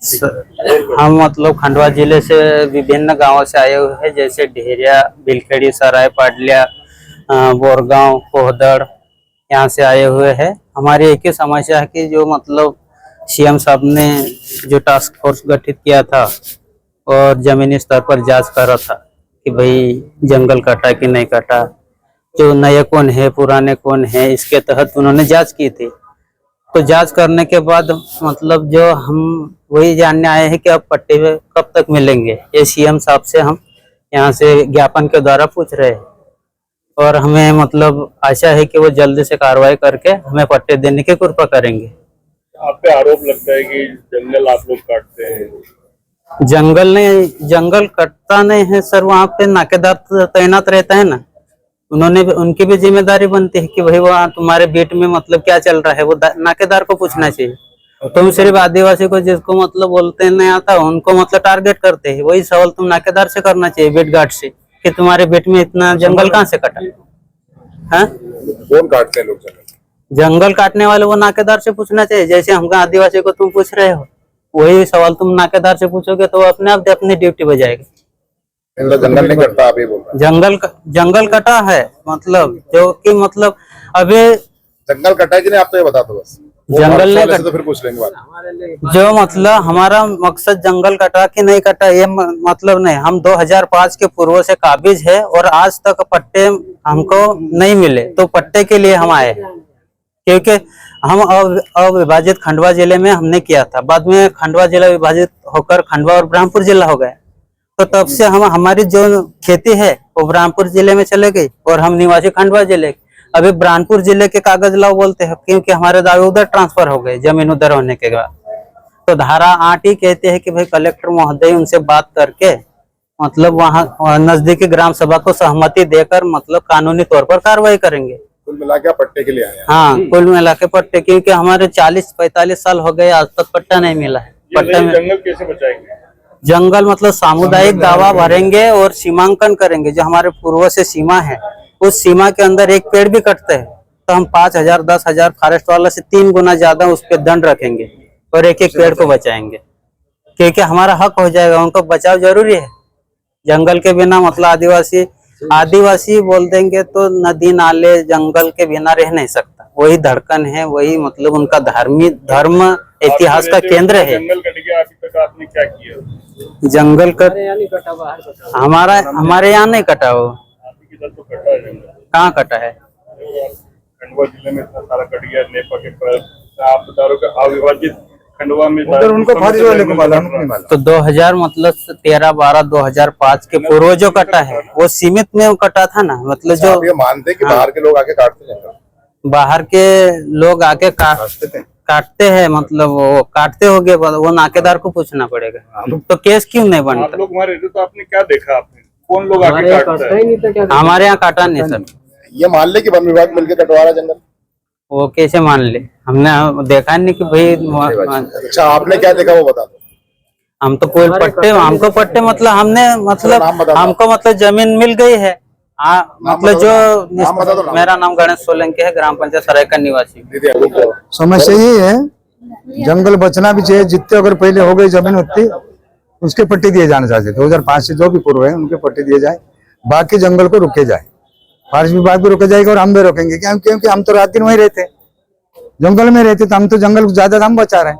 हम मतलब खंडवा जिले से विभिन्न गांवों से आए हुए हैं, जैसे ढेरिया, बिलखेड़ी, सराय, पाडलिया, बोरगांव, कोहदड़, यहाँ से आए हुए हैं। हमारी एक ही समस्या है कि जो मतलब सीएम साहब ने जो टास्क फोर्स गठित किया था और जमीनी स्तर पर जांच कर रहा था कि भाई जंगल कटा कि नहीं कटा, जो नए कौन है पुराने कौन है, इसके तहत उन्होंने जांच की थी। तो जांच करने के बाद मतलब जो हम वही जानने आए हैं कि अब पट्टे कब तक मिलेंगे, ये सीएम साहब से हम यहाँ से ज्ञापन के द्वारा पूछ रहे हैं। और हमें मतलब आशा है कि वो जल्दी से कार्रवाई करके हमें पट्टे देने की कृपा करेंगे। आप पे आरोप लगता है कि जंगल आप लोग काटते हैं। जंगल कटता नहीं है सर, वहाँ पे नाकेदार तैनात रहता है ना, उनकी भी जिम्मेदारी बनती है कि भाई वहाँ तुम्हारे बीट में मतलब क्या चल रहा है, वो नाकेदार को पूछना चाहिए। तुम सिर्फ आदिवासी को जिसको मतलब बोलते नहीं आता उनको मतलब टारगेट करते हैं, वही सवाल तुम नाकेदार से करना चाहिए, बीट गार्ड से, कि तुम्हारे बीट में इतना जंगल कहाँ से कटा है? कौन काटते हैं लोग जंगल काटने वाले वो नाकेदार से पूछना चाहिए। जैसे हमका आदिवासी को तुम पूछ रहे हो, वही सवाल तुम नाकेदार से पूछोगे तो वो अपने आप अपनी ड्यूटी बजाएगा। जंगल नहीं कटता, आप ही बोल रहे हैं। जंगल कटा है मतलब जो कि मतलब अभी जंगल कटा है कि नहीं, आप तो ये बता दो बस। जंगल नहीं कटा तो फिर पूछ लेंगे बात। जो मतलब हमारा मकसद जंगल कटा कि नहीं कटा ये मतलब नहीं। हम 2005 के पूर्व से काबिज है और आज तक पट्टे हमको नहीं मिले, तो पट्टे के लिए हम आए, क्योंकि हम अविभाजित खंडवा जिले में हमने किया था, बाद में खंडवा जिला विभाजित होकर खंडवा और ब्रह्मपुर जिला हो गया। तो तब से हमारी जो खेती है वो ब्रह्मपुर जिले में चले गई और हम निवासी खंडवा जिले। अभी ब्रह्मपुर जिले के कागज लाओ बोलते हैं, क्योंकि हमारे दावे उधर ट्रांसफर हो गए जमीन उधर होने के बाद। तो धारा 8 ही कहते हैं कि भाई कलेक्टर महोदय उनसे बात करके मतलब वहाँ नजदीकी ग्राम सभा को सहमति देकर मतलब कानूनी तौर पर कार्रवाई करेंगे। कुल मिला के पट्टे के लिए आए? हाँ, कुल मिला के पट्टे, क्योंकि हमारे 40-45 साल हो गए आज तक पट्टा नहीं मिला है। पट्टे में जंगल कैसे बचाएंगे? जंगल मतलब सामुदायिक दावा भरेंगे और सीमांकन करेंगे। जो हमारे पूर्व से सीमा है उस सीमा के अंदर एक पेड़ भी कटते हैं तो हम 5,000 10,000 फॉरेस्ट वाला से 3 गुना ज्यादा उस पर दंड रखेंगे और एक पेड़ को बचाएंगे, क्योंकि हमारा हक हो जाएगा। उनको बचाव जरूरी है। जंगल के बिना मतलब आदिवासी बोल देंगे तो नदी नाले जंगल के बिना रह नहीं सकता। वही धड़कन है, वही मतलब उनका धर्म इतिहास का केंद्र है। जंगल कट गया, अभी तक आपने क्या किया? जंगल कट हमारे यहाँ नहीं कटा हो। तो कटा है जंगल? कहाँ कटा है? खंडवा जिले में इतना सारा कट गया। नेपा के पर आप बता रहे हो अविभाजित खंडवा में उनको फारिश वाले को मालूम नहीं मालूम। तो 2000 मतलब 13-12-2005 के पूर्व जो कटा है वो सीमित में कटा था ना। मतलब जो आप ये मानते हैं कि बाहर के लोग आके काटते हैं? बाहर के लोग आके काटते हैं, मतलब वो काटते होंगे, वो नाकेदार को पूछना पड़ेगा। तो केस क्यों नहीं बनता? आप लोग हमारे तो आपने क्या देखा? आपने कौन लोग आके काटते हैं? हमारे यहाँ काटा नहीं सर। ये मान ले कि वन विभाग मिलकर कटवा रहा जंगल? वो कैसे मान ले? हमने देखा नहीं कि भाई। अच्छा, आपने क्या देखा वो बता दो। हम तो कोई पट्टे, हमको पट्टे मतलब हमको मतलब जमीन मिल गई है। मतलब जो मेरा नाम गणेश सोलंकी है, ग्राम पंचायत सराय का निवासी। समस्या यही है, जंगल बचना भी चाहिए। जितने अगर पहले हो गई जमीन उतनी उसके पट्टे दिए जाने चाहिए। 2005 से जो भी पूर्व है उनके पट्टे दिए जाए, बाकी जंगल को रोके जाए। फॉरेस्ट विभाग भी रोके जाएगा और हम भी रोकेंगे, क्योंकि हम तो रात दिन वहीं रहते, जंगल में रहते, तो हम तो जंगल को ज्यादा हम बचा रहे हैं।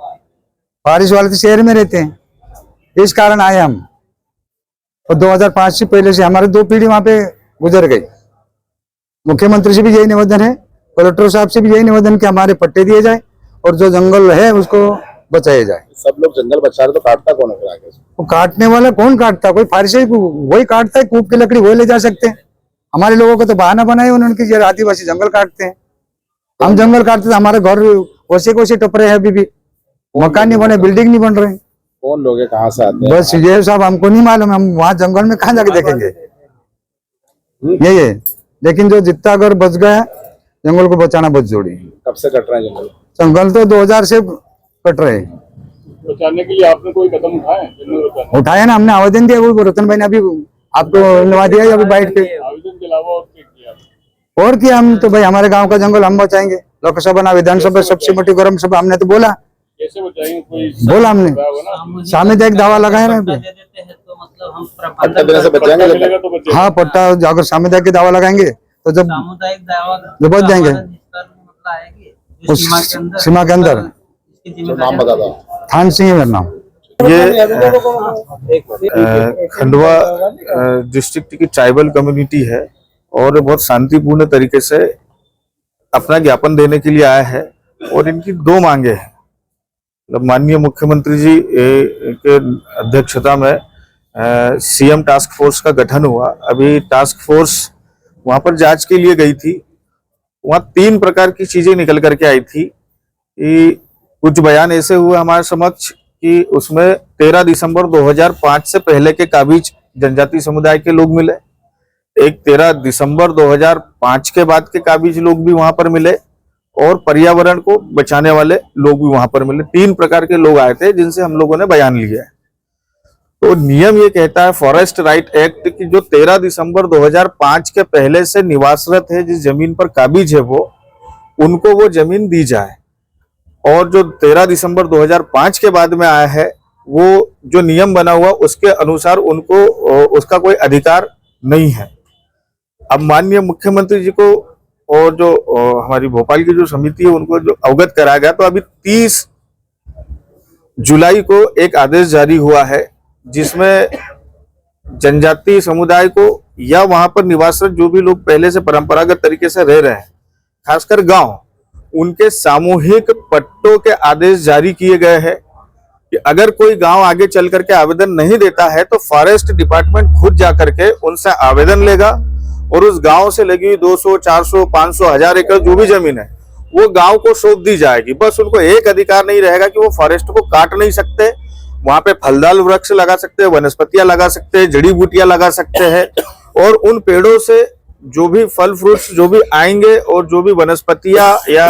फॉरेस्ट वाले तो शहर में रहते हैं, इस कारण आए हम। और 2005 से पहले से हमारे 2 पीढ़ी वहां पे गुजर गई। मुख्यमंत्री से भी यही निवेदन है, कलेक्टर साहब से भी यही निवेदन कि हमारे पट्टे दिए जाए और जो जंगल है उसको बचाया जाए। सब लोग जंगल बचा रहे तो काटता कौन है आगे? वो काटने वाला कौन काटता? कोई फारसी वही काटता है, कूप की लकड़ी वही ले जा सकते हैं। हमारे लोगों को तो बहाना बनाए उन्होंने कि आदिवासी जंगल काटते हैं। हम जंगल काटते तो हमारे घर वैसे टपरे हैं, अभी भी मकान नहीं बने, बिल्डिंग नहीं बन रहे। कौन लोग है, कहाँ से आते हैं? बस ये साहब हमको नहीं मालूम, हम वहाँ जंगल में कहाँ जाके देखेंगे। यही है, लेकिन जो जितना अगर बच गया जंगल को बचाना बहुत जरूरी है। कब से कट रहा है जंगल? जंगल तो 2000 से कट रहे हैं। बचाने के लिए आपने कोई कदम उठाया ना, हमने आवेदन दिया, वो रतन भाई ने अभी आपको नवा दिया अभी बाइट पे। आवेदन के अलावा और क्या किया? और क्या, हम तो भाई हमारे गांव का जंगल हम बचाएंगे। लोकसभा ना विधानसभा सबसे मोटी गर्म सभा हमने तो बोला कैसे बचाएंगे? कोई बोला हमने ना सामुदायिक दावा लगाए ना पट्टा पे। दे देते हैं तो मतलब हम पट्टा देने से बच जाएंगे। मिलेगा तो बचेगा। हाँ पट्टा अगर सामुदायिक दावा लगाएंगे तो जब सामुदायिक दावा जो बच जाएंगे। हमारा निस्तार में मतलब आएगी जो उस सीमा के अंदर सीमा के अंदर। इसकी नाम जिम्मेदारी बता दो। थान सिंह है मेरा नाम। ये खंडवा डिस्ट्रिक्ट की ट्राइबल कम्युनिटी है और बहुत शांतिपूर्ण तरीके से अपना ज्ञापन देने के लिए आया है और इनकी दो मांगे हैं। मतलब माननीय मुख्यमंत्री जी के अध्यक्षता में सीएम टास्क फोर्स का गठन हुआ। अभी टास्क फोर्स वहां पर जांच के लिए गई थी। वहां 3 प्रकार की चीजें निकल करके आई थी कि कुछ बयान ऐसे हुए हमारे समक्ष कि उसमें 13 दिसंबर 2005 से पहले के काबिज जनजाति समुदाय के लोग मिले, एक 13 दिसंबर 2005 के बाद के काबिज लोग भी वहां पर मिले और पर्यावरण को बचाने वाले लोग भी वहां पर मिले। 3 प्रकार के लोग आए थे जिनसे हम लोगों ने बयान लिया है। तो नियम ये कहता है फॉरेस्ट राइट एक्ट की जो 13 दिसंबर 2005 के पहले से निवासरत है जिस जमीन पर काबिज है वो उनको वो जमीन दी जाए और जो 13 दिसंबर 2005 के बाद में आया है वो जो नियम बना हुआ उसके अनुसार उनको उसका कोई अधिकार नहीं है। अब माननीय मुख्यमंत्री जी को और जो हमारी भोपाल की जो समिति है उनको जो अवगत कराया गया तो अभी 30 जुलाई को एक आदेश जारी हुआ है जिसमें जनजाति समुदाय को या वहां पर निवासरत जो भी लोग पहले से परंपरागत तरीके से रह रहे हैं खासकर गांव उनके सामूहिक पट्टों के आदेश जारी किए गए हैं कि अगर कोई गांव आगे चल करके आवेदन नहीं देता है तो फॉरेस्ट डिपार्टमेंट खुद जा करके उनसे आवेदन लेगा और उस गांव से लगी हुई 200, 400, 500, 1000 एकड़ जो भी जमीन है वो गांव को सौंप दी जाएगी। बस उनको एक अधिकार नहीं रहेगा कि वो फॉरेस्ट को काट नहीं सकते, वहां पे फलदार वृक्ष लगा सकते हैं, वनस्पतियां लगा सकते हैं, जड़ी बूटियां लगा सकते हैं और उन पेड़ों से जो भी फल फ्रूट्स जो भी आएंगे और जो भी वनस्पतियां या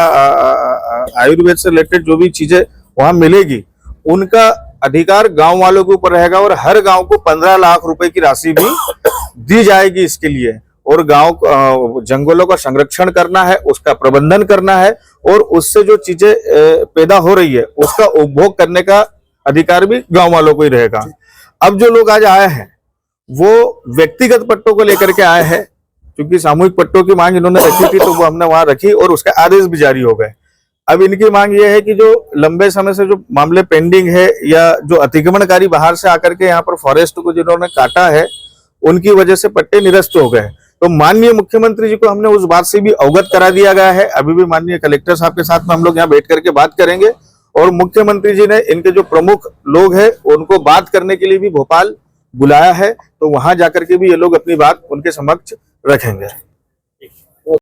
आयुर्वेद से रिलेटेड जो भी चीजें वहां मिलेगी उनका अधिकार गांव वालों के ऊपर रहेगा और हर गांव को 15 लाख रुपए की राशि भी दी जाएगी इसके लिए। और गांव जंगलों का संरक्षण करना है, उसका प्रबंधन करना है और उससे जो चीजें पैदा हो रही है उसका उपभोग करने का अधिकार भी गांव वालों को ही रहेगा। अब जो लोग आज आए हैं वो व्यक्तिगत पट्टों को लेकर के आए हैं क्योंकि सामूहिक पट्टों की मांग इन्होंने रखी थी तो वो हमने वहां रखी और उसके आदेश भी जारी हो गए। अब इनकी मांग ये है कि जो लंबे समय से जो मामले पेंडिंग है या जो अतिक्रमणकारी बाहर से आकर के यहाँ पर फॉरेस्ट को जिन्होंने काटा है उनकी वजह से पट्टे निरस्त हो गए। तो माननीय मुख्यमंत्री जी को हमने उस बात से भी अवगत करा दिया गया है। अभी भी माननीय कलेक्टर साहब के साथ में हम लोग यहाँ बैठ करके बात करेंगे और मुख्यमंत्री जी ने इनके जो प्रमुख लोग हैं उनको बात करने के लिए भी भोपाल बुलाया है तो वहां जाकर के भी ये लोग अपनी बात उनके समक्ष रखेंगे।